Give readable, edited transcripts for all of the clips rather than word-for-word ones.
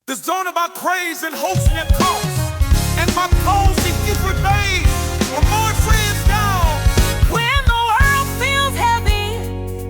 The zone about praise and hosting and cost. And my cause if you forbade or more friends down. When the world feels heavy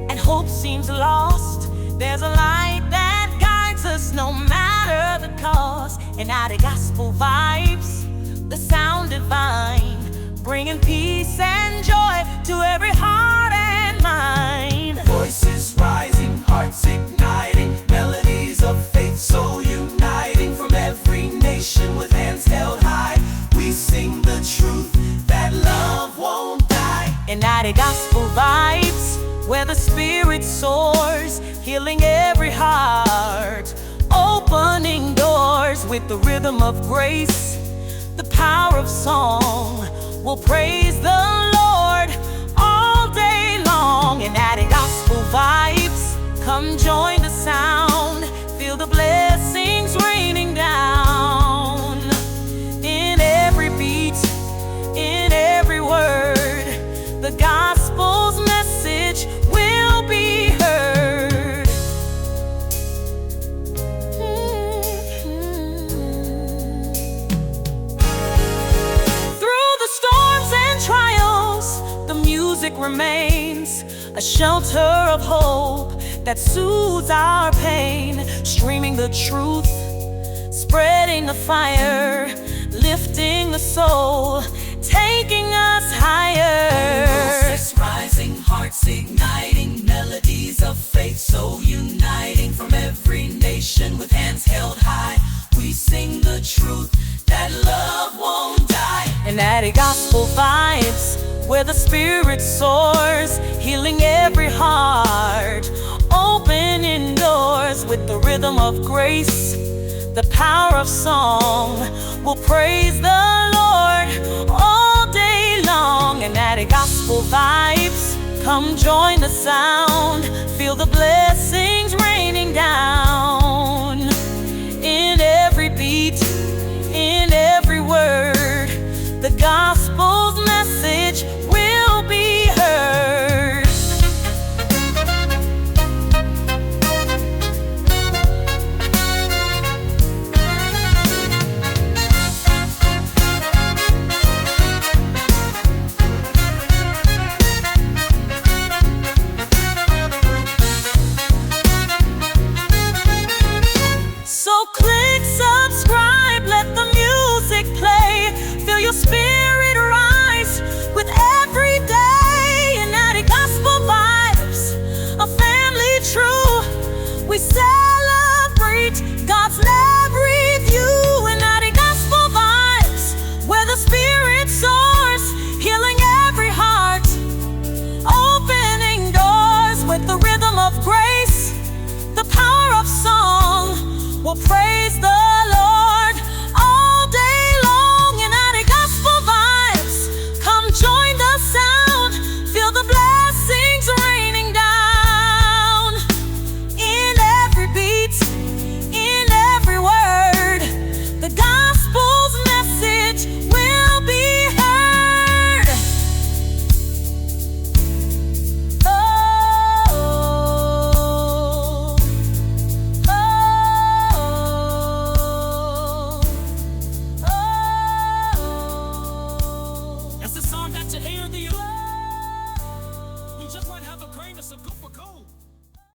and hope seems lost, there's a light that guides us no matter the cost. Inati Gospel Vibes, the sound divine, bringing peace and joy to every heart and mind. Voices rising, hearts igniting, melodies of faith so uniting. From every nation with hands held high, we sing the truth that love won't die. Inati Gospel Vibes, where the spirit soars, healing every heart, opening doors with the rhythm of grace, the power of song. We'll praise the Lord all day long. Inati Gospel Vibes, come join the sound, feel the blessings raining down. In every beat, in every word, the gospel's message will be heard. Through the storms and trials, the music remains a shelter of hope that soothes our pain, streaming the truth, spreading the fire, lifting the soul, taking us higher. Voices rising, hearts igniting, melodies of faith so uniting. From every nation with hands held high, we sing the truth that love won't die. Inati Gospel Vibes, where the spirit soars, healing every heart, opening doors with the rhythm of grace, the power of song. We'll praise the Lord all day long. Inati Gospel Vibes, come join the sound, feel the blessings raining down. In every beat, in every word, the gospel's message will be heard. So click subscribe, let the music play, feel your spirit